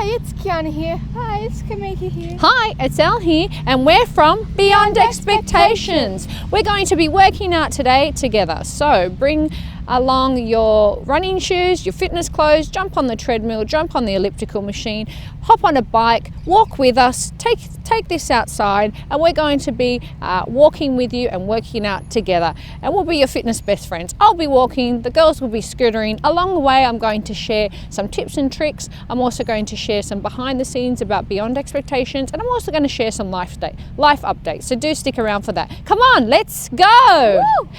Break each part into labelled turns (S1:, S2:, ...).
S1: Hi, it's Kiana here. Hi, it's Kamika here.
S2: Hi, it's Elle here, and we're from Beyond Expectations. We're going to be working out today together. So bring along your running shoes, your fitness clothes, jump on the treadmill, jump on the elliptical machine, hop on a bike, walk with us, take this outside, and we're going to be walking with you and working out together. And we'll be your fitness best friends. I'll be walking, the girls will be scootering. Along the way, I'm going to share some tips and tricks. I'm also going to share some behind the scenes about Beyond Expectations, and I'm also going to share some life updates. So do stick around for that. Come on, let's go! Woo!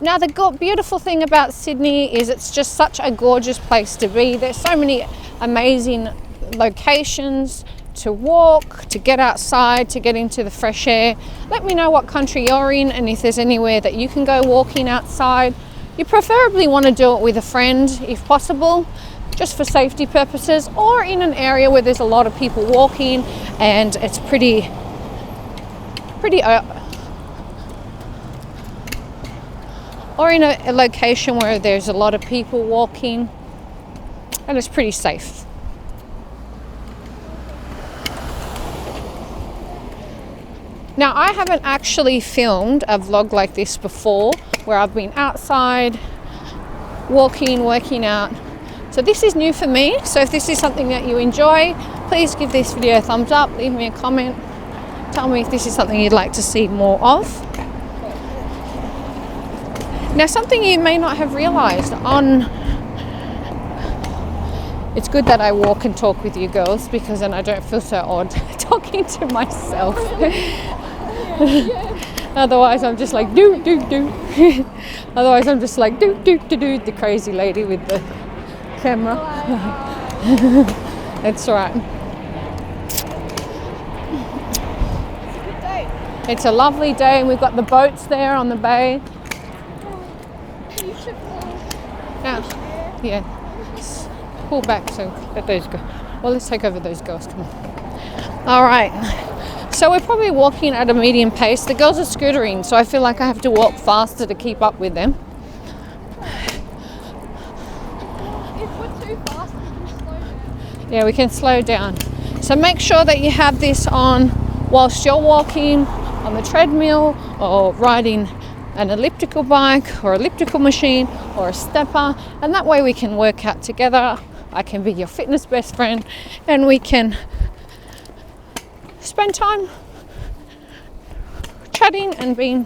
S2: Now the beautiful thing about Sydney is it's just such a gorgeous place to be. There's so many amazing locations to walk, to get outside, to get into the fresh air. Let me know what country you're in and if there's anywhere that you can go walking outside. You preferably want to do it with a friend if possible, just for safety purposes, or in an area where there's a lot of people walking and it's pretty or in a location where there's a lot of people walking and it's pretty safe. Now, I haven't actually filmed a vlog like this before, where I've been outside, walking, working out. So this is new for me. So if this is something that you enjoy, please give this video a thumbs up, leave me a comment, tell me if this is something you'd like to see more of. Now, something you may not have realized it's good that I walk and talk with you girls, because then I don't feel so odd talking to myself. Otherwise I'm just like do. Otherwise I'm just like do, the crazy lady with the camera. It's right. It's a lovely day, and we've got the boats there on the bay. Yeah. Pull back so let those go. Well, let's take over those girls. Come on. All right. So we're probably walking at a medium pace. The girls are scootering, so I feel like I have to walk faster to keep up with them.
S1: If we're too fast, we can slow down.
S2: Yeah, we can slow down. So make sure that you have this on whilst you're walking on the treadmill or riding an elliptical bike or elliptical machine or a stepper, and that way we can work out together. I can be your fitness best friend and we can spend time chatting and being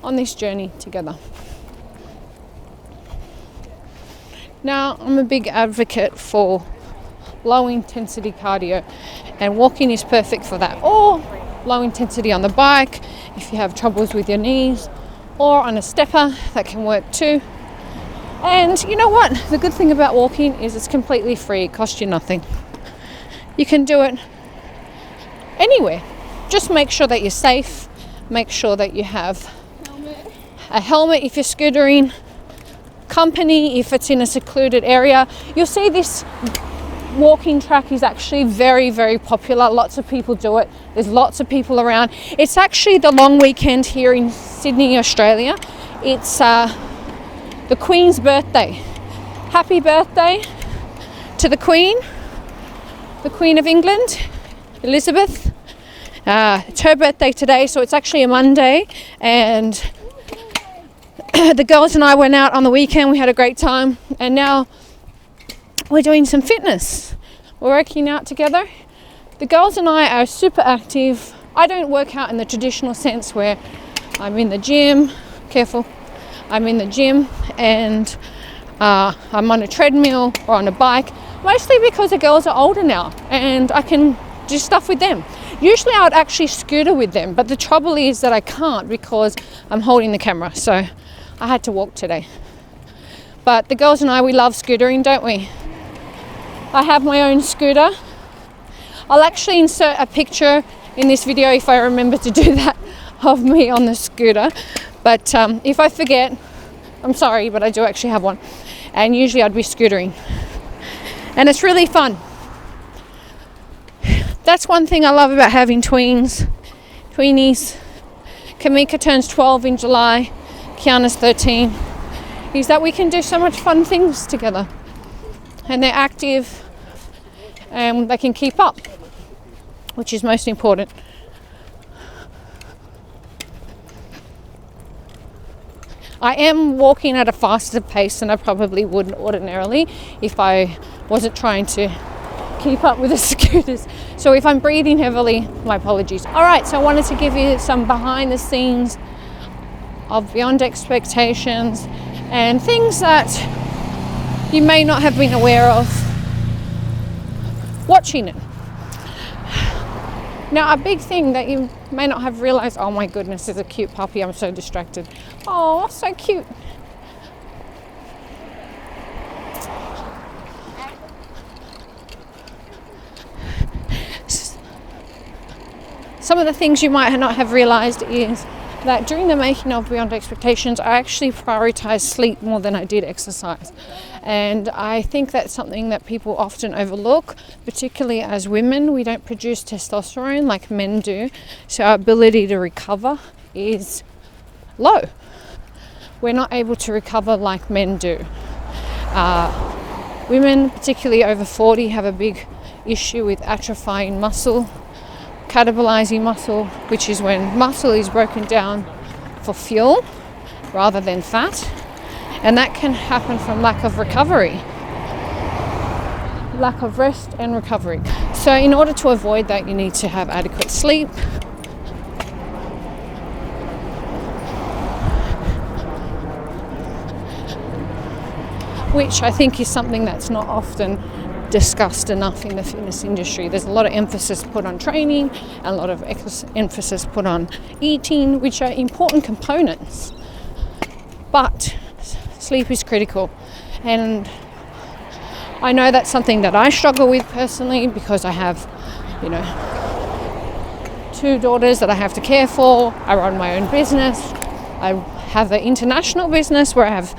S2: on this journey together. Now, I'm a big advocate for low intensity cardio, and walking is perfect for that, or low intensity on the bike if you have troubles with your knees, or on a stepper, that can work too. And you know what? The good thing about walking is it's completely free. It costs you nothing. You can do it anywhere. Just make sure that you're safe. Make sure that you have a helmet if you're scootering, company if it's in a secluded area. You'll see this walking track is actually very, very popular. Lots of people do it. There's lots of people around. It's actually the long weekend here in Sydney, Australia. It's the Queen's birthday. Happy birthday to the Queen of England, Elizabeth. It's her birthday today, so it's actually a Monday, and the girls and I went out on the weekend. We had a great time, and now we're doing some fitness. We're working out together. The girls and I are super active. I don't work out in the traditional sense where I'm in the gym. Careful. I'm in the gym and I'm on a treadmill or on a bike, mostly because the girls are older now and I can do stuff with them. Usually I would actually scooter with them, but the trouble is that I can't because I'm holding the camera, so I had to walk today. But the girls and I, we love scootering, don't we? I have my own scooter. I'll actually insert a picture in this video if I remember to do that of me on the scooter. But if I forget, I'm sorry, but I do actually have one. And usually I'd be scootering. And it's really fun. That's one thing I love about having tweenies. Kamika turns 12 in July. Kiana's 13. Is that we can do so much fun things together. And they're active. and they can keep up, which is most important. I am walking at a faster pace than I probably would ordinarily if I wasn't trying to keep up with the scooters. So if I'm breathing heavily, my apologies. All right, so I wanted to give you some behind the scenes of beyond expectations and things that you may not have been aware of watching it. Now, a big thing that you may not have realized, oh my goodness, there's a cute puppy, I'm so distracted. Oh, so cute. Some of the things you might not have realized is that during the making of Beyond Expectations, I actually prioritized sleep more than I did exercise. And I think that's something that people often overlook, particularly as women. We don't produce testosterone like men do, so our ability to recover is low. We're not able to recover like men do. Women, particularly over 40, have a big issue with atrophying muscle, catabolizing muscle, which is when muscle is broken down for fuel rather than fat, and that can happen from lack of recovery, lack of rest and recovery. So in order to avoid that, you need to have adequate sleep, which I think is something that's not often discussed enough in the fitness industry. There's a lot of emphasis put on training and a lot of emphasis put on eating, which are important components, but sleep is critical. And I know that's something that I struggle with personally because I have, 2 daughters that I have to care for. I run my own business. I have an international business where I have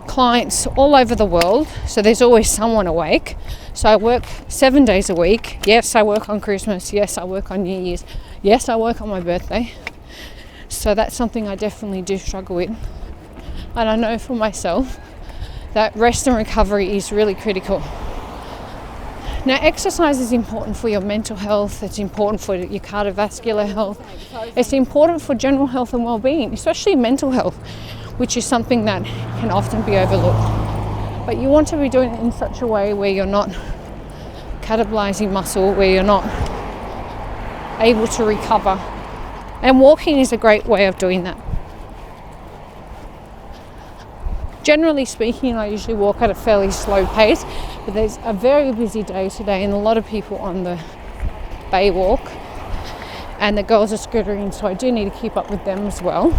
S2: clients all over the world, so there's always someone awake. So I work 7 days a week. Yes, I work on Christmas. Yes, I work on New Year's. Yes, I work on my birthday. So that's something I definitely do struggle with. And I know for myself that rest and recovery is really critical. Now, exercise is important for your mental health. It's important for your cardiovascular health. It's important for general health and well-being, especially mental health, which is something that can often be overlooked. But you want to be doing it in such a way where you're not catabolizing muscle, where you're not able to recover. And walking is a great way of doing that. Generally speaking, I usually walk at a fairly slow pace, but there's a very busy day today and a lot of people on the Bay Walk, and the girls are scootering, so I do need to keep up with them as well.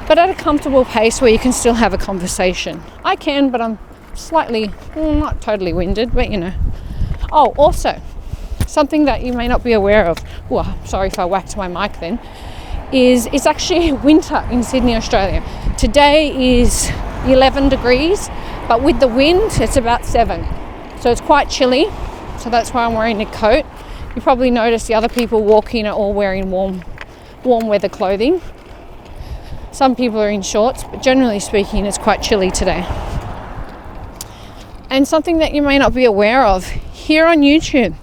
S2: But at a comfortable pace where you can still have a conversation. I can, but I'm slightly, not totally winded, but Oh, also, something that you may not be aware of, sorry if I whacked my mic then, is it's actually winter in Sydney, Australia. Today is 11 degrees, but with the wind, it's about 7. So it's quite chilly, so that's why I'm wearing a coat. You probably noticed the other people walking are all wearing warm weather clothing. Some people are in shorts, but generally speaking, it's quite chilly today. And something that you may not be aware of, here on YouTube,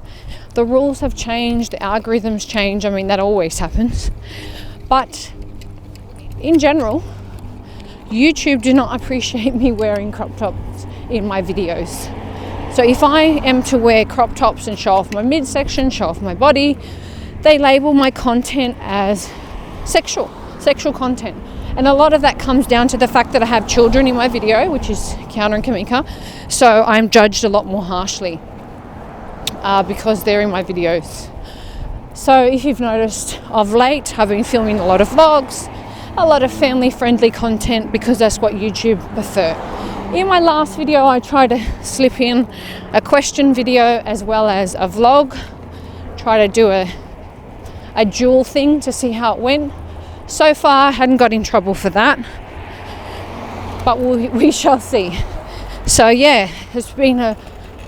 S2: the rules have changed, the algorithms change. I mean, that always happens. But in general, YouTube do not appreciate me wearing crop tops in my videos. So if I am to wear crop tops and show off my midsection, show off my body, they label my content as sexual content. And a lot of that comes down to the fact that I have children in my video, which is Kiana and Kamika. So I'm judged a lot more harshly because they're in my videos. So if you've noticed of late, I've been filming a lot of vlogs, a lot of family-friendly content because that's what YouTube prefer. In my last video, I tried to slip in a question video as well as a vlog, try to do a dual thing to see how it went. So far, I hadn't got in trouble for that, but we shall see. So yeah, it's been a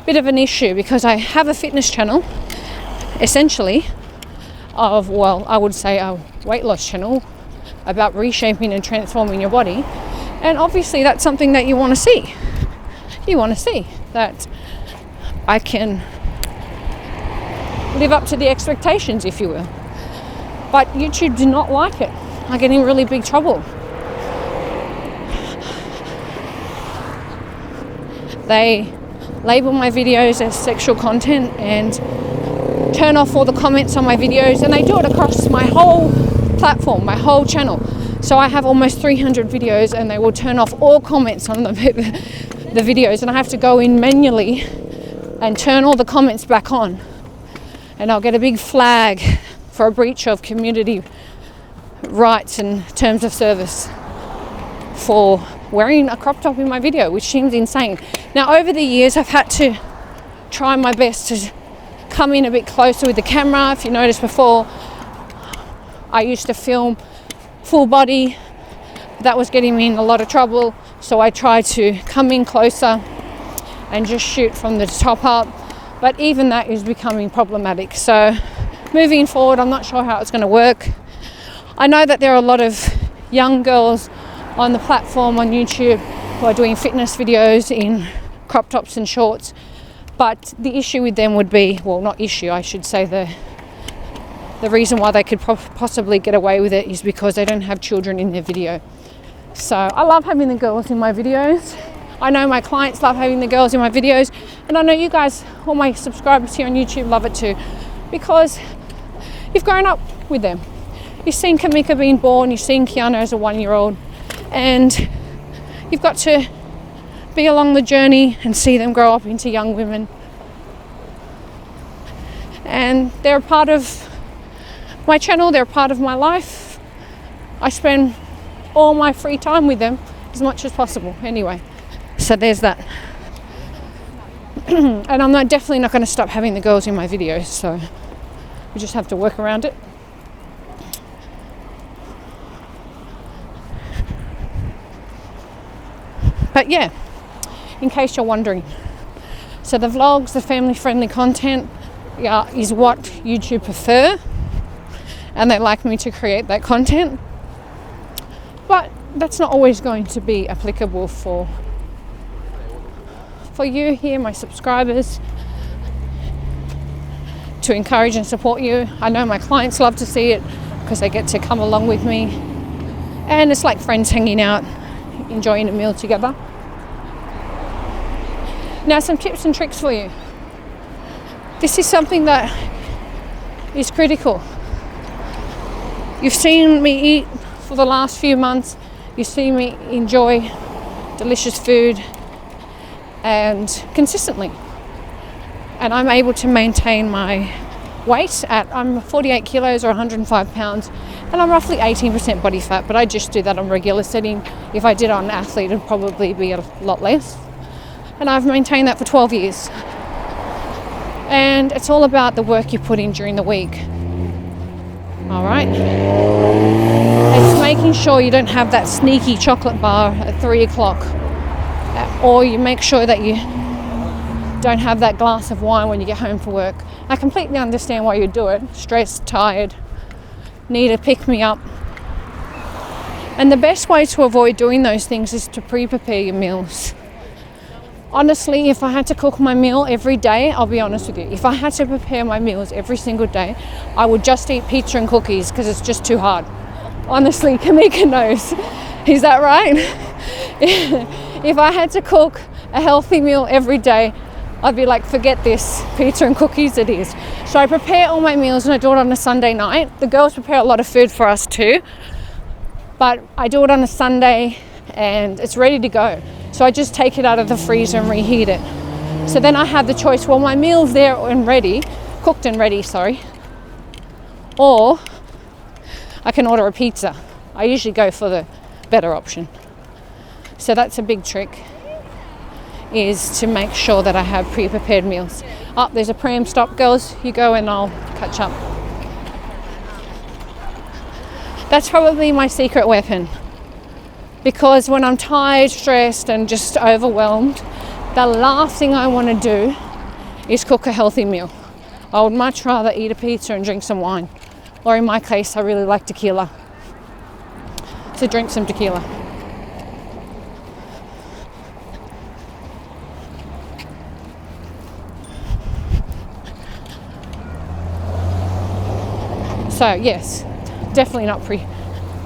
S2: bit of an issue because I have a fitness channel, essentially, I would say a weight loss channel about reshaping and transforming your body. And obviously that's something that you want to see. You want to see that I can live up to the expectations, if you will. But YouTube do not like it. I get in really big trouble. They label my videos as sexual content and turn off all the comments on my videos, and they do it across my whole platform, my whole channel. So I have almost 300 videos, and they will turn off all comments on the videos, and I have to go in manually and turn all the comments back on, and I'll get a big flag for a breach of community rights and terms of service for wearing a crop top in my video, which seems insane. Now, over the years, I've had to try my best to come in a bit closer with the camera. If you noticed before, I used to film full body. That was getting me in a lot of trouble, so I tried to come in closer and just shoot from the top up, but even that is becoming problematic. So moving forward, I'm not sure how it's going to work. I know that there are a lot of young girls on the platform on YouTube who are doing fitness videos in crop tops and shorts, but the issue with them would be, well, not issue, I should say, the reason why they could possibly get away with it is because they don't have children in their video. So I love having the girls in my videos. I know my clients love having the girls in my videos, and I know you guys, all my subscribers here on YouTube, love it too, because you've grown up with them. You've seen Kamika being born, you've seen Kiana as a 1-year-old, and you've got to be along the journey and see them grow up into young women. And they're a part of my channel, they're a part of my life. I spend all my free time with them as much as possible anyway. So there's that. And I'm definitely not going to stop having the girls in my videos, so we just have to work around it. But yeah, in case you're wondering, so the vlogs, the family-friendly content, is what YouTube prefer, and they like me to create that content. But that's not always going to be applicable for you here, my subscribers, to encourage and support you. I know my clients love to see it because they get to come along with me, and it's like friends hanging out, enjoying a meal together. Now, some tips and tricks for you. This is something that is critical. You've seen me eat for the last few months. You've seen me enjoy delicious food and consistently. And I'm able to maintain my weight I'm 48 kilos or 105 pounds, and I'm roughly 18% body fat, but I just do that on regular setting. If I did on an athlete, it'd probably be a lot less. And I've maintained that for 12 years. And it's all about the work you put in during the week. All right? It's making sure you don't have that sneaky chocolate bar at 3 o'clock. Or you make sure that you don't have that glass of wine when you get home from work. I completely understand why you do it. Stressed, tired, need a pick-me-up. And the best way to avoid doing those things is to pre-prepare your meals. Honestly, if I had to cook my meal every day, I'll be honest with you, if I had to prepare my meals every single day, I would just eat pizza and cookies because it's just too hard. Honestly, Kamika knows. Is that right? If I had to cook a healthy meal every day, I'd be like, forget this, pizza and cookies it is. So I prepare all my meals and I do it on a Sunday night. The girls prepare a lot of food for us too, but I do it on a Sunday and it's ready to go. So I just take it out of the freezer and reheat it. So then I have the choice, well, my meal's there and ready, cooked and ready, sorry. Or I can order a pizza. I usually go for the better option. So that's a big trick, is to make sure that I have pre-prepared meals. Oh, there's a pram stop, girls. You go and I'll catch up. That's probably my secret weapon. Because when I'm tired, stressed, and just overwhelmed, the last thing I want to do is cook a healthy meal. I would much rather eat a pizza and drink some wine. Or in my case, I really like tequila. So drink some tequila. So yes, definitely not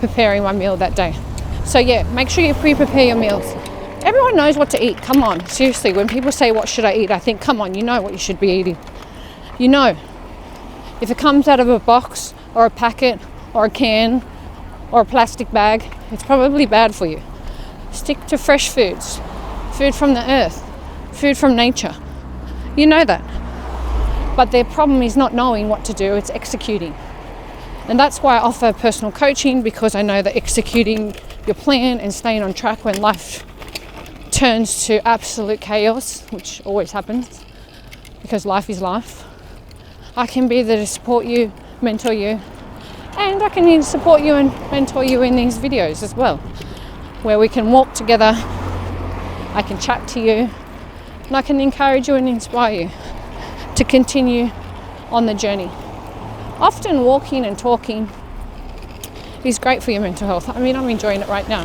S2: preparing my meal that day. So yeah, make sure you pre-prepare your meals. Everyone knows what to eat. Come on, seriously, when people say what should I eat, I think, come on, you know what you should be eating. You know, if it comes out of a box or a packet or a can or a plastic bag, it's probably bad for you. Stick to fresh foods, food from the earth, food from nature. You know that. But their problem is not knowing what to do, it's executing. And that's why I offer personal coaching, because I know that executing your plan and staying on track when life turns to absolute chaos, which always happens because life is life, I can be there to support you, mentor you, and I can support you and mentor you in these videos as well, where we can walk together, I can chat to you, and I can encourage you and inspire you to continue on the journey. Often walking and talking is great for your mental health. I mean, I'm enjoying it right now.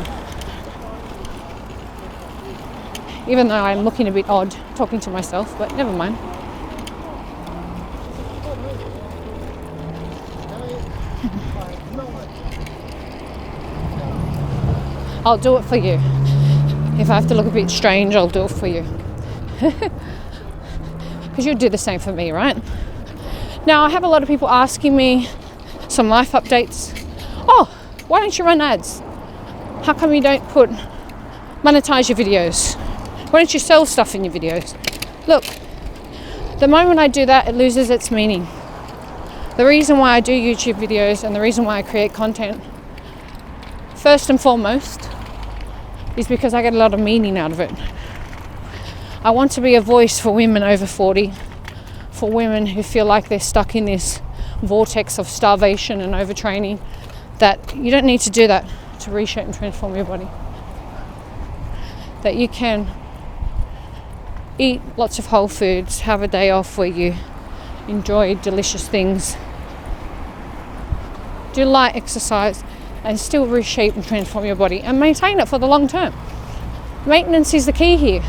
S2: Even though I'm looking a bit odd talking to myself, but never mind. I'll do it for you. If I have to look a bit strange, I'll do it for you. Because you'd do the same for me, right? Now, I have a lot of people asking me some life updates. Oh, why don't you run ads? How come you don't monetize your videos? Why don't you sell stuff in your videos? Look, the moment I do that, it loses its meaning. The reason why I do YouTube videos and the reason why I create content, first and foremost, is because I get a lot of meaning out of it. I want to be a voice for women over 40, for women who feel like they're stuck in this vortex of starvation and overtraining, that you don't need to do that to reshape and transform your body. That you can eat lots of whole foods, have a day off where you enjoy delicious things, do light exercise, and still reshape and transform your body and maintain it for the long term. Maintenance is the key here.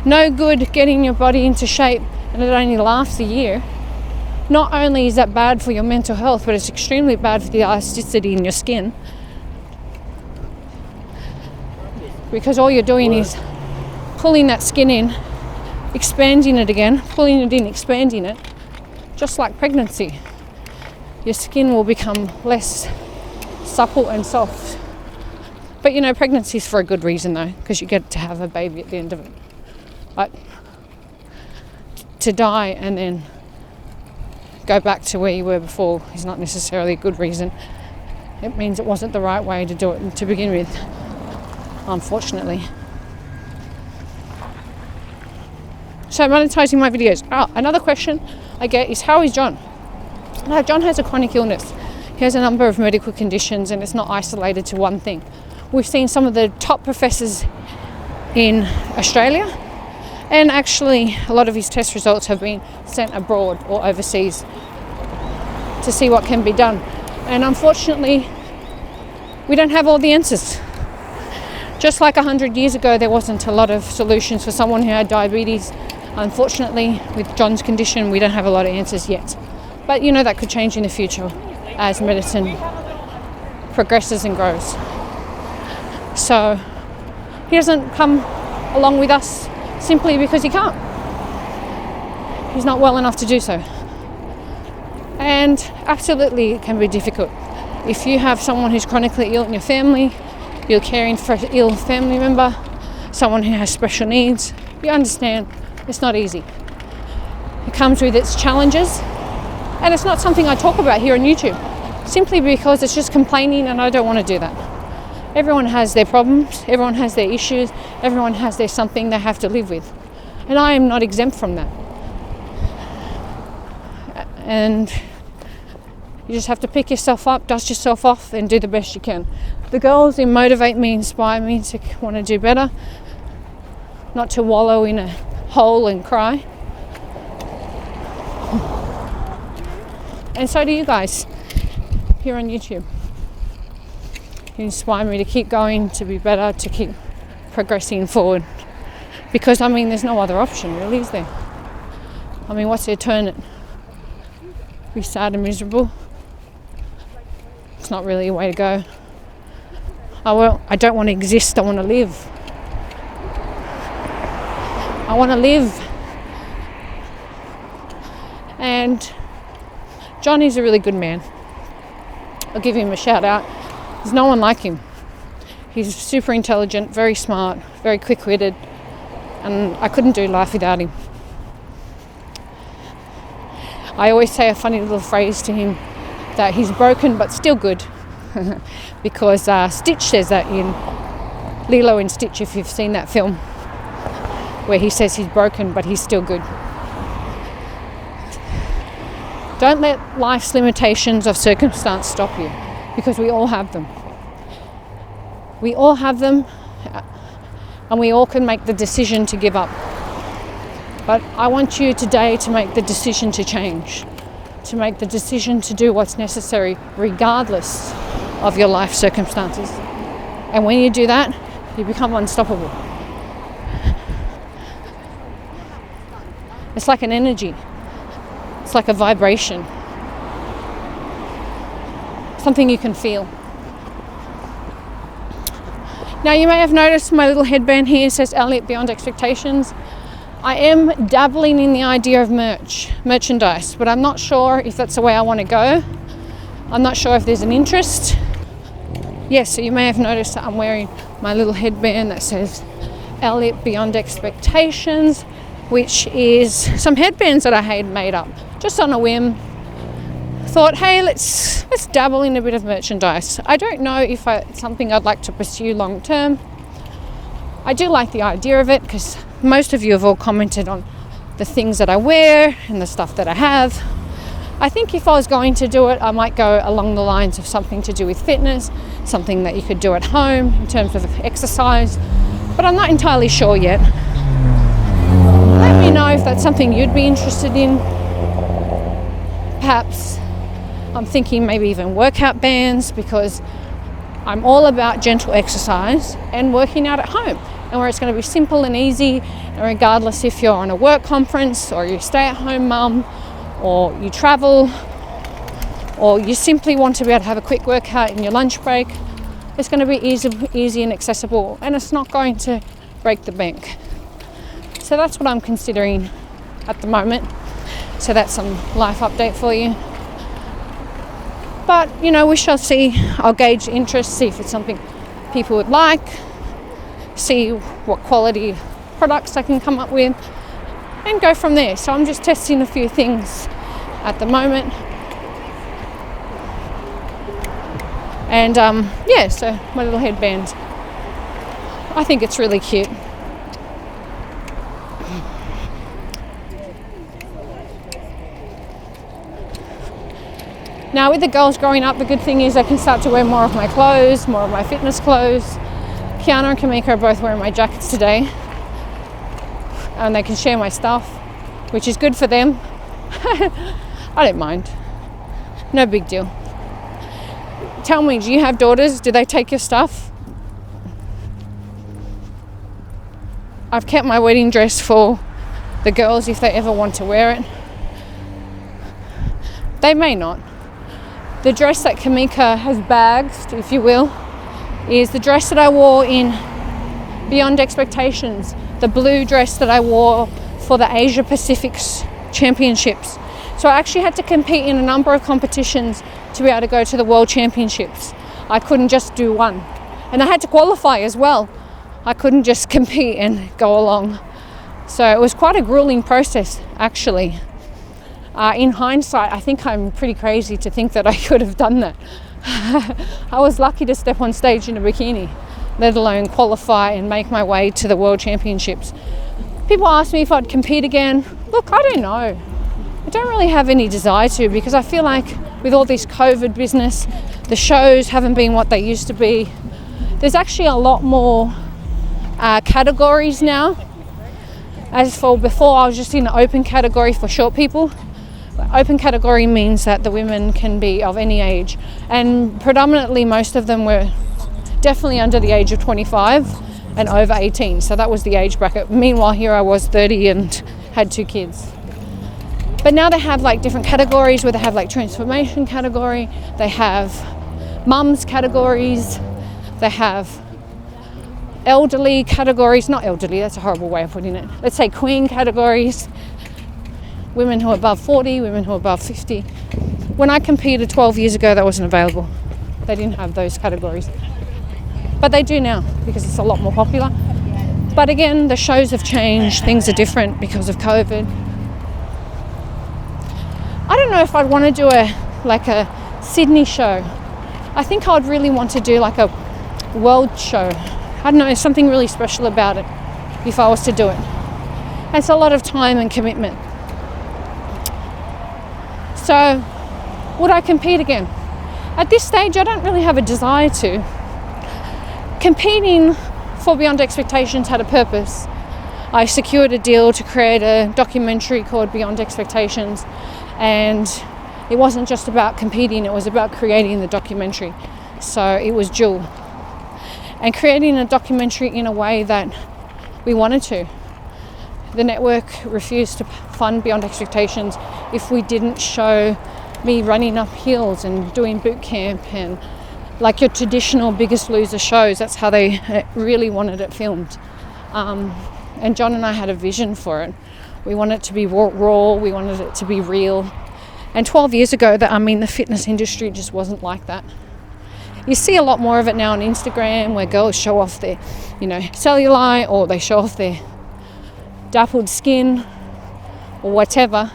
S2: No good getting your body into shape and it only lasts a year. Not only is that bad for your mental health, but it's extremely bad for the elasticity in your skin. Because all you're doing is pulling that skin in, expanding it again, pulling it in, expanding it, just like pregnancy. Your skin will become less supple and soft. But you know, pregnancy is for a good reason though, because you get to have a baby at the end of it. But to die and then go back to where you were before is not necessarily a good reason. It means it wasn't the right way to do it to begin with, unfortunately. So monetizing my videos. Another question I get is, how is John? Now, John has a chronic illness. He has a number of medical conditions and it's not isolated to one thing. We've seen some of the top professors in Australia, and actually a lot of his test results have been sent abroad or overseas to see what can be done. And unfortunately, we don't have all the answers. Just like 100 years ago, there wasn't a lot of solutions for someone who had diabetes. Unfortunately, with John's condition, we don't have a lot of answers yet. But you know, that could change in the future as medicine progresses and grows. So he doesn't come along with us simply because he can't. He's not well enough to do so. And absolutely it can be difficult. If you have someone who's chronically ill in your family, you're caring for an ill family member, someone who has special needs, you understand it's not easy. It comes with its challenges, and it's not something I talk about here on YouTube, simply because it's just complaining and I don't want to do that. Everyone has their problems, everyone has their issues, everyone has their something they have to live with. And I am not exempt from that. And you just have to pick yourself up, dust yourself off, and do the best you can. The girls, they motivate me, inspire me to want to do better, not to wallow in a hole and cry. And so do you guys here on YouTube. You inspire me to keep going, to be better, to keep progressing forward. Because, I mean, there's no other option, really, is there? I mean, what's there to turn it? Be sad and miserable? that's not really a way to go. I don't want to exist, I want to live. I want to live. And Johnny's a really good man. I'll give him a shout out. There's no one like him. He's super intelligent, very smart, very quick-witted, and I couldn't do life without him. I always say a funny little phrase to him that he's broken but still good because Stitch says that in Lilo and Stitch, if you've seen that film, where he says he's broken but he's still good. Don't let life's limitations of circumstance stop you, because we all have them. We all have them, and we all can make the decision to give up. But I want you today to make the decision to change, to make the decision to do what's necessary regardless of your life circumstances. And when you do that, you become unstoppable. It's like an energy. It's like a vibration. Something you can feel. Now you may have noticed my little headband here says Elle, beyond expectations. I am dabbling in the idea of merchandise, but I'm not sure if that's the way I want to go. I'm not sure if there's an interest. Yes, so you may have noticed that I'm wearing my little headband that says Elle, beyond expectations, which is some headbands that I had made up just on a whim. Thought, hey, let's dabble in a bit of merchandise. I don't know if it's something I'd like to pursue long term. I do like the idea of it because most of you have all commented on the things that I wear and the stuff that I have. I think if I was going to do it, I might go along the lines of something to do with fitness, something that you could do at home in terms of exercise, but I'm not entirely sure yet. Let me know if that's something you'd be interested in. Perhaps I'm thinking maybe even workout bands, because I'm all about gentle exercise and working out at home, and where it's going to be simple and easy, and regardless if you're on a work conference or you stay at home mum or you travel or you simply want to be able to have a quick workout in your lunch break, it's going to be easy and accessible, and it's not going to break the bank. So that's what I'm considering at the moment. So that's some life update for you. But, you know, we shall see. I'll gauge interest, see if it's something people would like, see what quality products I can come up with, and go from there. So I'm just testing a few things at the moment. And so my little headband, I think it's really cute. Now with the girls growing up, the good thing is I can start to wear more of my clothes, more of my fitness clothes. Kiana and Kamika are both wearing my jackets today, and they can share my stuff, which is good for them. I don't mind. No big deal. Tell me, do you have daughters? Do they take your stuff? I've kept my wedding dress for the girls if they ever want to wear it. They may not. The dress that Kamika has bagged, if you will, is the dress that I wore in Beyond Expectations, the blue dress that I wore for the Asia Pacific's Championships. So I actually had to compete in a number of competitions to be able to go to the World Championships. I couldn't just do one. And I had to qualify as well. I couldn't just compete and go along. So it was quite a grueling process, actually. In hindsight, I think I'm pretty crazy to think that I could have done that. I was lucky to step on stage in a bikini, let alone qualify and make my way to the World Championships. People ask me if I'd compete again. Look, I don't know. I don't really have any desire to, because I feel like with all this COVID business, the shows haven't been what they used to be. There's actually a lot more categories now. As for before, I was just in the open category for short people. Open category means that the women can be of any age, and predominantly most of them were definitely under the age of 25 and over 18, so that was the age bracket. Meanwhile, here I was 30 and had 2 kids. But now they have like different categories where they have like transformation category, they have mums categories, they have elderly categories, not elderly, that's a horrible way of putting it. Let's say queen categories, women who are above 40, women who are above 50. When I competed 12 years ago, that wasn't available. They didn't have those categories. But they do now because it's a lot more popular. But again, the shows have changed, things are different because of COVID. I don't know if I'd want to do a Sydney show. I think I'd really want to do like a world show. I don't know, there's something really special about it if I was to do it. It's a lot of time and commitment. So, would I compete again? At this stage, I don't really have a desire to. Competing for Beyond Expectations had a purpose. I secured a deal to create a documentary called Beyond Expectations, and it wasn't just about competing, it was about creating the documentary. So it was dual. And creating a documentary in a way that we wanted to. The network refused to fund Beyond Expectations if we didn't show me running up hills and doing boot camp and like your traditional Biggest Loser shows. That's how they really wanted it filmed. And John and I had a vision for it. We wanted it to be raw, we wanted it to be real. And 12 years ago, the fitness industry just wasn't like that. You see a lot more of it now on Instagram where girls show off their, cellulite, or they show off their dappled skin or whatever.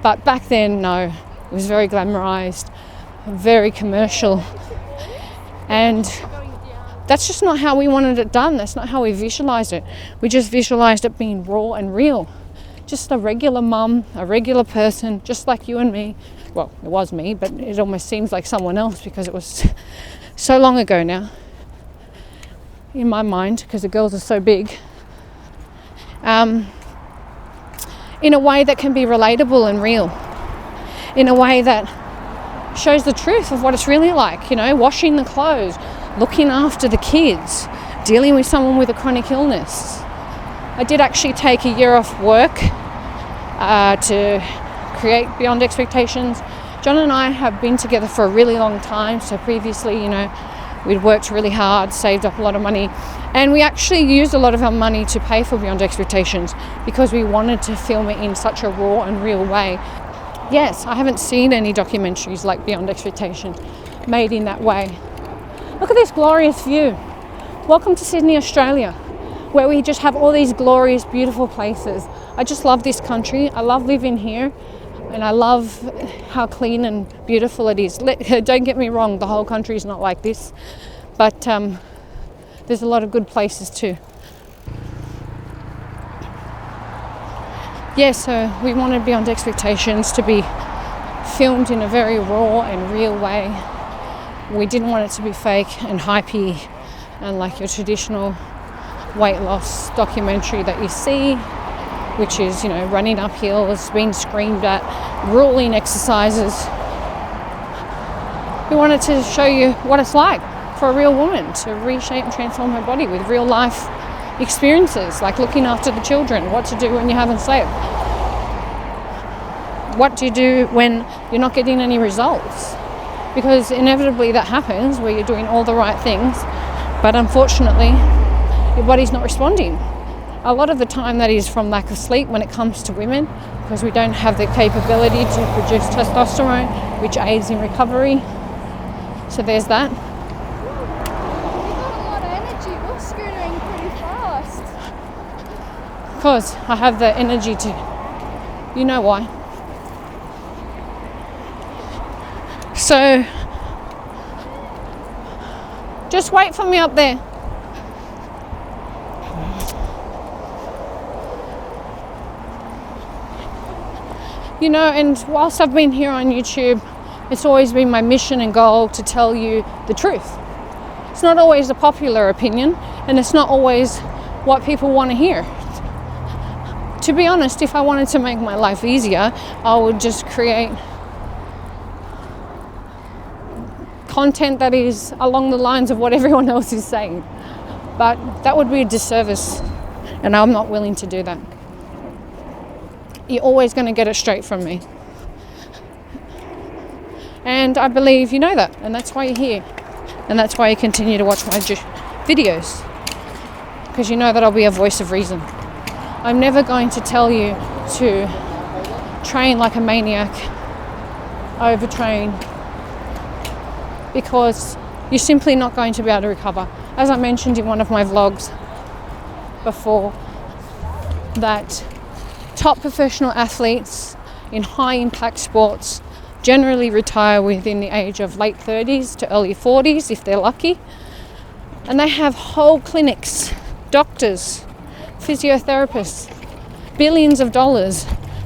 S2: But back then, no, it was very glamorized, very commercial. And that's just not how we wanted it done. That's not how we visualized it. We just visualized it being raw and real. Just a regular mum, a regular person, just like you and me. Well, it was me, but it almost seems like someone else because it was so long ago now in my mind, because the girls are so big. In a way that can be relatable and real. In a way that shows the truth of what it's really like, washing the clothes, looking after the kids, dealing with someone with a chronic illness. I did actually take a year off work to create Beyond Expectations. John and I have been together for a really long time. So previously, we'd worked really hard, saved up a lot of money, and we actually used a lot of our money to pay for Beyond Expectations because we wanted to film it in such a raw and real way. Yes, I haven't seen any documentaries like Beyond Expectations made in that way. Look at this glorious view. Welcome to Sydney, Australia, where we just have all these glorious, beautiful places. I just love this country. I love living here, and I love how clean and beautiful it is. Don't get me wrong, the whole country is not like this, but there's a lot of good places too. Yeah, so we wanted Beyond Expectations to be filmed in a very raw and real way. We didn't want it to be fake and hypey and like your traditional weight loss documentary that you see, which is, running up hills, being screamed at, grueling exercises. We wanted to show you what it's like for a real woman to reshape and transform her body with real life experiences, like looking after the children, what to do when you haven't slept, what do you do when you're not getting any results, because inevitably that happens where you're doing all the right things, but unfortunately your body's not responding. A lot of the time that is from lack of sleep when it comes to women, because we don't have the capability to produce testosterone, which aids in recovery. So there's that. Because I have the energy to, why. So, just wait for me up there. And whilst I've been here on YouTube, it's always been my mission and goal to tell you the truth. It's not always a popular opinion, and it's not always what people want to hear. To be honest, if I wanted to make my life easier, I would just create content that is along the lines of what everyone else is saying. But that would be a disservice, and I'm not willing to do that. You're always going to get it straight from me. And I believe you know that, and that's why you're here. And that's why you continue to watch my videos. Because you know that I'll be a voice of reason. I'm never going to tell you to train like a maniac, overtrain, because you're simply not going to be able to recover. As I mentioned in one of my vlogs before, that top professional athletes in high impact sports generally retire within the age of late 30s to early 40s if they're lucky. And they have whole clinics, doctors, physiotherapists, billions of dollars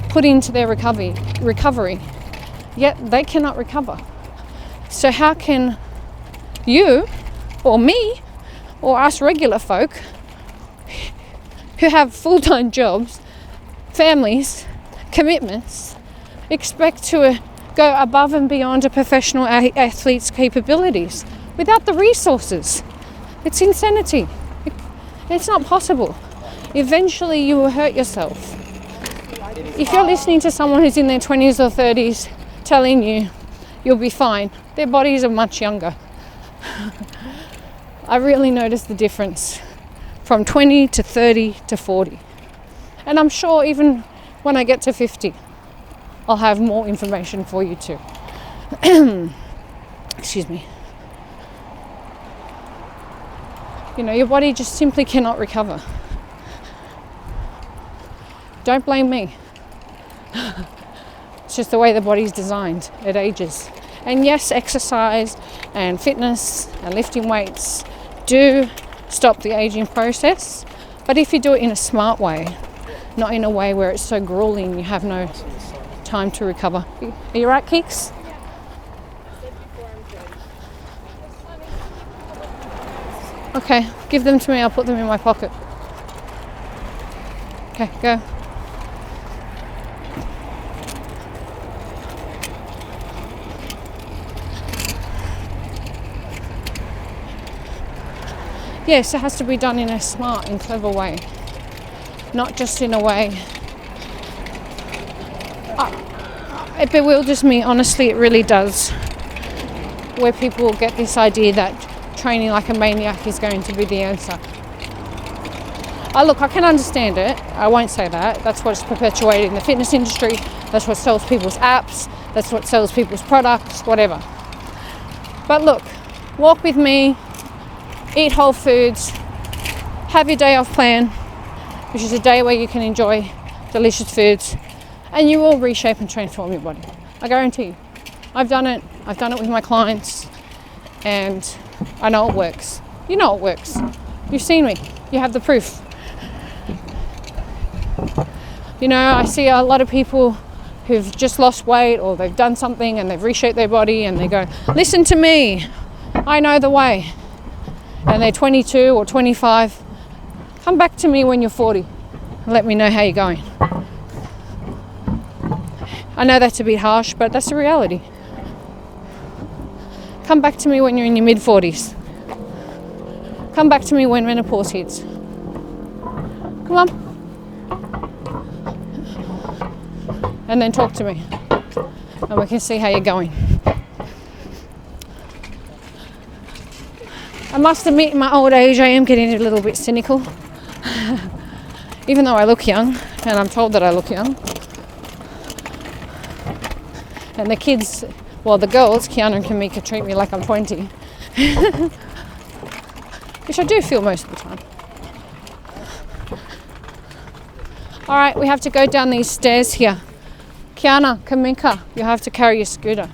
S2: put into their recovery, yet they cannot recover. So how can you or me or us regular folk who have full-time jobs, families, commitments, expect to go above and beyond a professional athlete's capabilities without the resources? It's insanity. It's not possible. Eventually you will hurt yourself. If you're listening to someone who's in their 20s or 30s telling you you'll be fine, their bodies are much younger. I really noticed the difference from 20 to 30 to 40. And I'm sure even when I get to 50, I'll have more information for you too. Excuse me. You know, your body just simply cannot recover. Don't blame me. It's just the way the body's designed. It ages. And yes, exercise and fitness and lifting weights do stop the aging process. But if you do it in a smart way, not in a way where it's so grueling you have no time to recover. Are you right, Keeks? Okay, give them to me. I'll put them in my pocket. Okay, go. Yes, it has to be done in a smart and clever way, not just in a way. It bewilders me, honestly, it really does, where people get this idea that training like a maniac is going to be the answer. Look, I can understand it. I won't say that. That's what's perpetuated in the fitness industry. That's what sells people's apps. That's what sells people's products, whatever. But look, walk with me. Eat whole foods, have your day off plan, which is a day where you can enjoy delicious foods, and you will reshape and transform your body. I guarantee you. I've done it with my clients, and I know it works. You know it works. You've seen me. You have the proof. You know, I see a lot of people who've just lost weight or they've done something and they've reshaped their body and they go, listen to me, I know the way. And they're 22 or 25, come back to me when you're 40 and let me know how you're going. I know that's a bit harsh, but that's the reality. Come back to me when you're in your mid-40s. Come back to me when menopause hits. Come on. And then talk to me. And we can see how you're going. I must admit, in my old age, I am getting a little bit cynical. Even though I look young, and I'm told that I look young. And the kids, well, the girls, Kiana and Kamika, treat me like I'm 20. Which I do feel most of the time. All right, we have to go down these stairs here. Kiana, Kamika, you have to carry your scooter.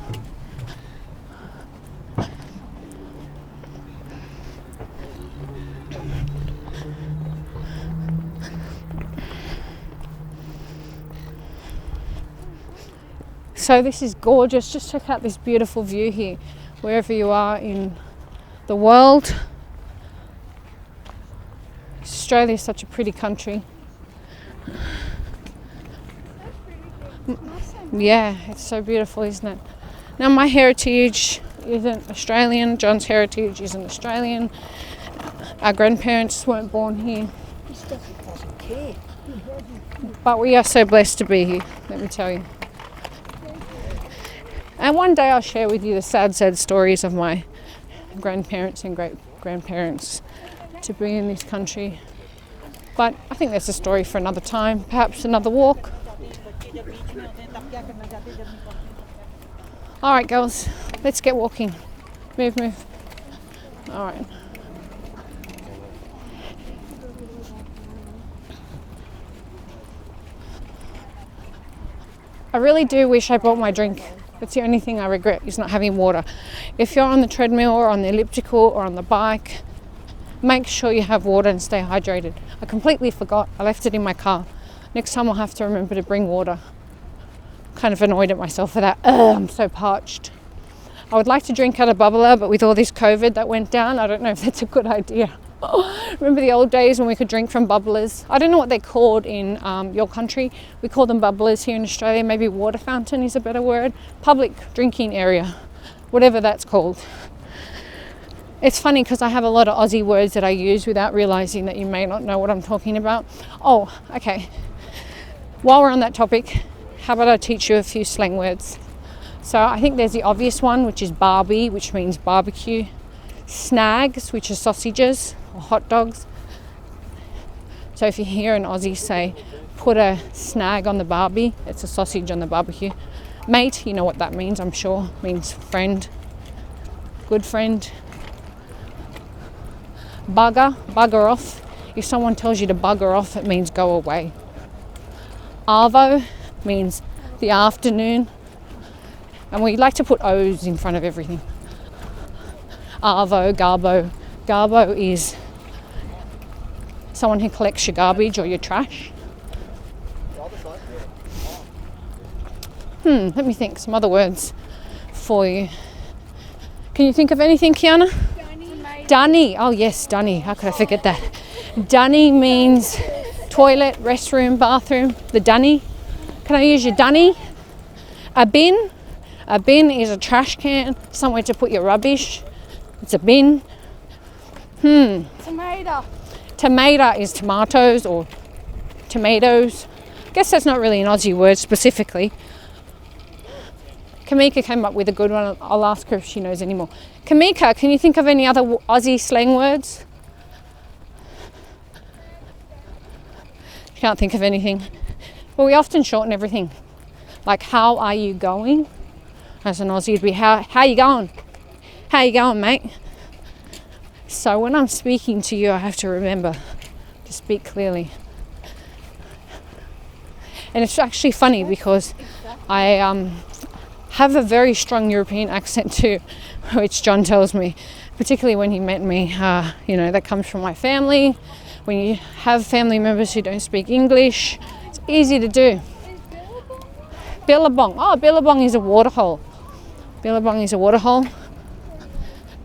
S2: So this is gorgeous. Just check out this beautiful view here, wherever you are in the world. Australia is such a pretty country. Yeah, it's so beautiful, isn't it? Now, my heritage isn't Australian. John's heritage isn't Australian. Our grandparents weren't born here. But we are so blessed to be here, let me tell you. And one day I'll share with you the sad stories of my grandparents and great-grandparents to be in this country. But I think that's a story for another time, perhaps another walk. All right, girls, let's get walking. Move. All right. I really do wish I brought my drink. That's the only thing I regret, is not having water. If you're on the treadmill or on the elliptical or on the bike, make sure you have water and stay hydrated. I completely forgot. I left it in my car. Next time I'll have to remember to bring water. Kind of annoyed at myself for that. I'm so parched. I would like to drink out of bubbler, but with all this COVID that went down, I don't know if that's a good idea. Remember the old days when we could drink from bubblers? I don't know what they're called in your country. We call them bubblers here in Australia. Maybe water fountain is a better word. Public drinking area, whatever that's called. It's funny because I have a lot of Aussie words that I use without realising that you may not know what I'm talking about. Oh, okay. While we're on that topic, how about I teach you a few slang words? So I think there's the obvious one, which is barbie, which means barbecue. Snags, which are sausages or hot dogs. So if you hear an Aussie say, put a snag on the barbie, it's a sausage on the barbecue. Mate, you know what that means, I'm sure. It means friend, good friend. Bugger off. If someone tells you to bugger off, it means go away. Arvo means the afternoon. And we like to put O's in front of everything. Arvo, garbo. Garbo is someone who collects your garbage or your trash. Let me think, some other words for you. Can you think of anything, Kiana? Dunny. Oh yes, dunny. How could I forget that? Dunny means toilet, restroom, bathroom. The dunny. Can I use your dunny? A bin. A bin is a trash can, somewhere to put your rubbish. It's a bin.
S1: Tomato.
S2: Tomato is tomatoes or tomatoes. I guess that's not really an Aussie word specifically. Kamika came up with a good one. I'll ask her if she knows any more. Kamika, can you think of any other Aussie slang words? Can't think of anything. Well, we often shorten everything. Like, how are you going? As an Aussie, it'd be how you going? How you going, mate? So when I'm speaking to you, I have to remember to speak clearly. And it's actually funny because I have a very strong European accent too, which John tells me, particularly when he met me. That comes from my family. When you have family members who don't speak English, it's easy to do. Billabong. Oh, Billabong is a waterhole. Billabong is a waterhole.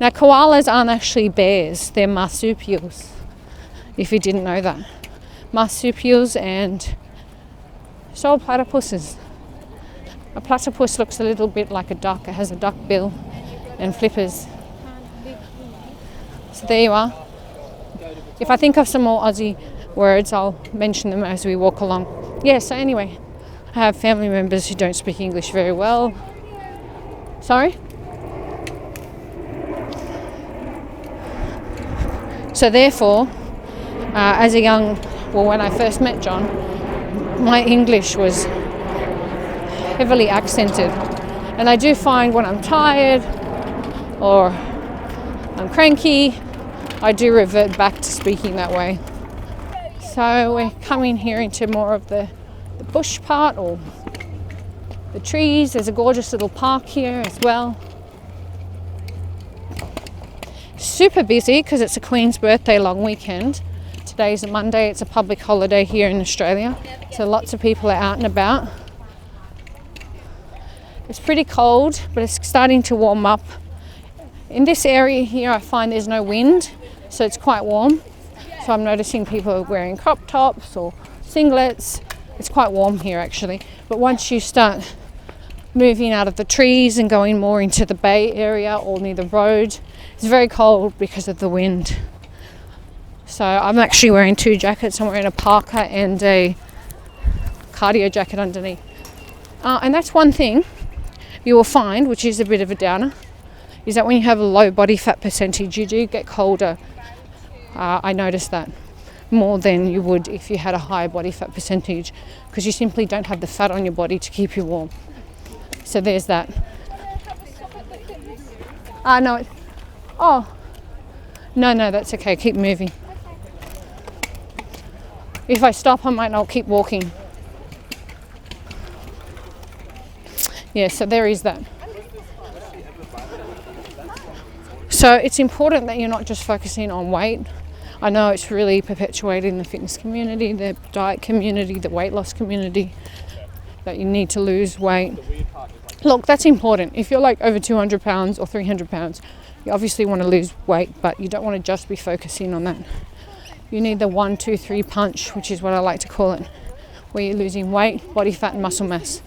S2: Now, koalas aren't actually bears. They're marsupials, if you didn't know that. Marsupials and so are platypuses. A platypus looks a little bit like a duck. It has a duck bill and flippers. So there you are. If I think of some more Aussie words, I'll mention them as we walk along. Yeah, so anyway, I have family members who don't speak English very well. Sorry? So therefore, when I first met John, my English was heavily accented. And I do find when I'm tired or I'm cranky, I do revert back to speaking that way. So we're coming here into more of the bush part or the trees. There's a gorgeous little park here as well. Super busy because it's a Queen's birthday long weekend. Today's a Monday, it's a public holiday here in Australia. So lots of people are out and about. It's pretty cold, but it's starting to warm up. In this area here, I find there's no wind, so it's quite warm. So I'm noticing people wearing crop tops or singlets. It's quite warm here actually. But once you start moving out of the trees and going more into the bay area or near the road, it's very cold because of the wind. So I'm actually wearing two jackets. I'm wearing a parka and a cardio jacket underneath. And that's one thing. you will find, which is a bit of a downer, is that when you have a low body fat percentage, you do get colder. I noticed that more than you would if you had a high body fat percentage, because you simply don't have the fat on your body to keep you warm. So there's that. No. Oh. No, that's okay. Keep moving. If I stop, I might not keep walking. Yeah, so there is that. So it's important that you're not just focusing on weight. I know it's really perpetuated in the fitness community, the diet community, the weight loss community, that you need to lose weight. Look, that's important. If you're like over 200 pounds or 300 pounds, you obviously want to lose weight, but you don't want to just be focusing on that. You need the 1, 2, 3 punch, which is what I like to call it, where you're losing weight, body fat and muscle mass.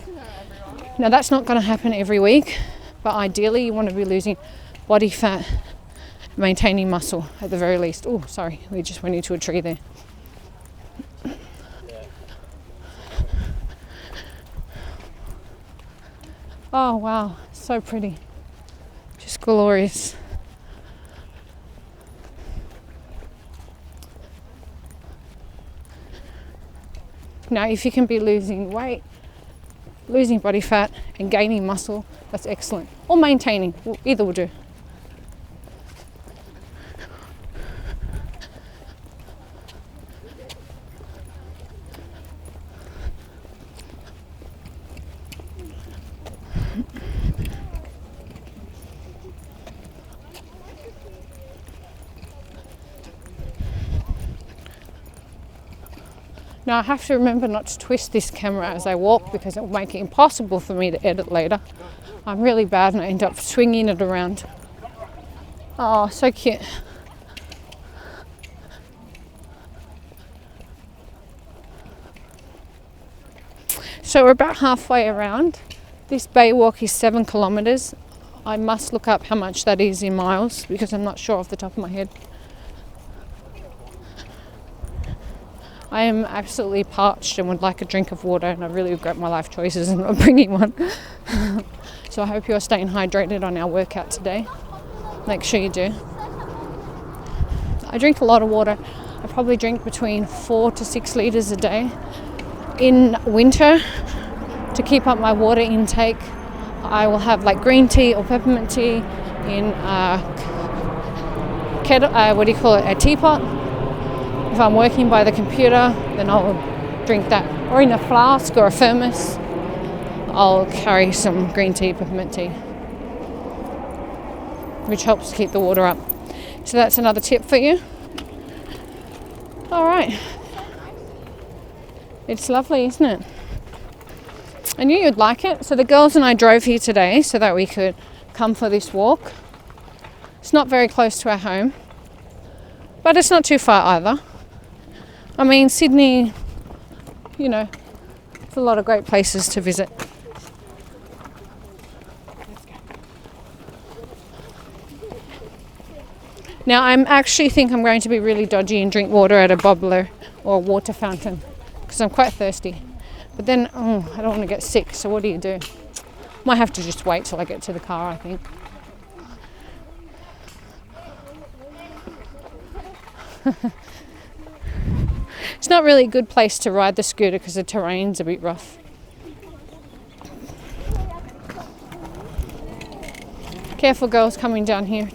S2: Now that's not going to happen every week, but ideally you want to be losing body fat, maintaining muscle at the very least. Oh, sorry, we just went into a tree there. Oh wow, so pretty, just glorious. Now if you can be losing weight, losing body fat and gaining muscle, that's excellent. Or maintaining, either will do. Now I have to remember not to twist this camera as I walk, because it will make it impossible for me to edit later. I'm really bad and I end up swinging it around. Oh, so cute. So we're about halfway around. This bay walk is 7 kilometers. I must look up how much that is in miles, because I'm not sure off the top of my head. I am absolutely parched and would like a drink of water, and I really regret my life choices and not bringing one. So I hope you're staying hydrated on our workout today. Make sure you do. I drink a lot of water. I probably drink between 4 to 6 litres a day. In winter, to keep up my water intake, I will have like green tea or peppermint tea in a teapot. If I'm working by the computer, then I'll drink that. Or in a flask or a thermos, I'll carry some green tea, peppermint tea, which helps keep the water up. So that's another tip for you. All right. It's lovely, isn't it? I knew you'd like it. So the girls and I drove here today so that we could come for this walk. It's not very close to our home, but it's not too far either. I mean, Sydney, you know, it's a lot of great places to visit. Now, I actually think I'm going to be really dodgy and drink water at a bubbler or a water fountain, because I'm quite thirsty. But then, I don't want to get sick, so what do? Might have to just wait till I get to the car, I think. It's not really a good place to ride the scooter because the terrain's a bit rough. Careful, girls coming down here.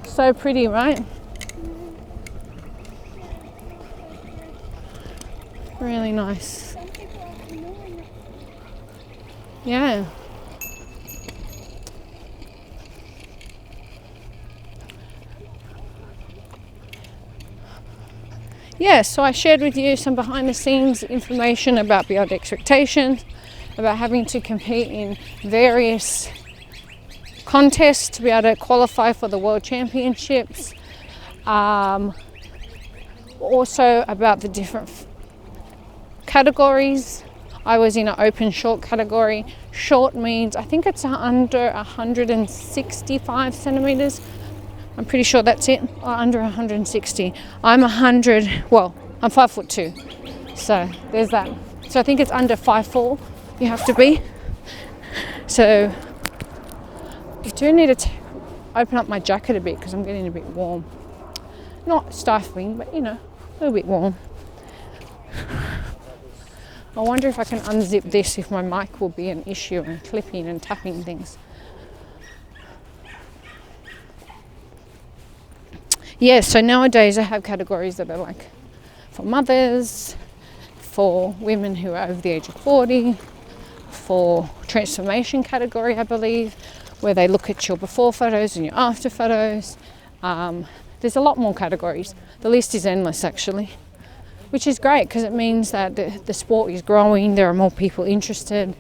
S2: So pretty, right? Really nice. Yeah. Yeah, so I shared with you some behind the scenes information about beyond expectations, about having to compete in various contests to be able to qualify for the World Championships. Also about the different categories. I was in an open short category. Short means, I think it's under 165 centimeters. I'm pretty sure that's it, or under 160. I'm 5'2", so there's that. So I think it's under 5'4" you have to be. So I do need to open up my jacket a bit because I'm getting a bit warm. Not stifling, but you know, a little bit warm. I wonder if I can unzip this, if my mic will be an issue and clipping and tapping things. Yeah, so nowadays I have categories that are like for mothers, for women who are over the age of 40, for transformation category, I believe, where they look at your before photos and your after photos. There's a lot more categories. The list is endless actually, which is great because it means that the sport is growing, there are more people interested,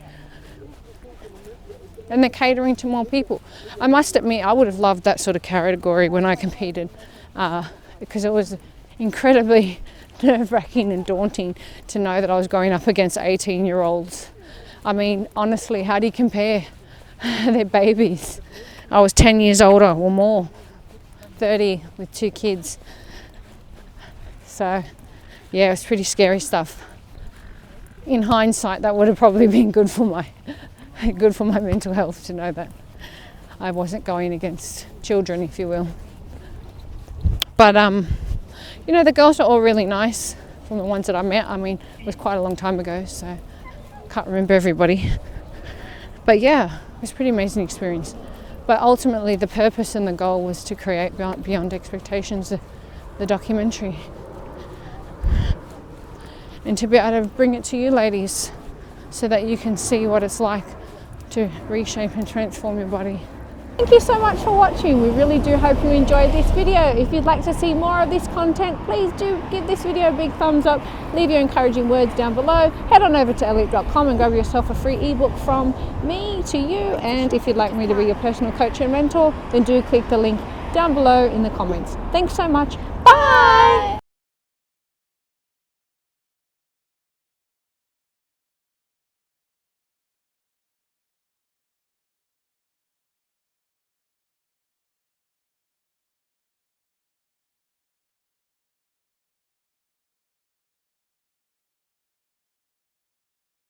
S2: and they're catering to more people. I must admit, I would have loved that sort of category when I competed, because it was incredibly nerve-wracking and daunting to know that I was going up against 18-year-olds. I mean, honestly, how do you compare? They're babies. I was 10 years older or more, 30 with 2 kids. So yeah, it's pretty scary stuff. In hindsight, that would have probably been good for my mental health to know that I wasn't going against children, if you will. But you know, the girls are all really nice from the ones that I met. I mean, it was quite a long time ago, so I can't remember everybody. But yeah, it was a pretty amazing experience. But ultimately, the purpose and the goal was to create Beyond Expectations, the documentary. And to be able to bring it to you ladies so that you can see what it's like to reshape and transform your body. Thank you so much for watching. We really do hope you enjoyed this video. If you'd like to see more of this content, please do give this video a big thumbs up. Leave your encouraging words down below. Head on over to elliot.com and grab yourself a free ebook from me to you. And if you'd like me to be your personal coach and mentor, then do click the link down below in the comments. Thanks so much. Bye!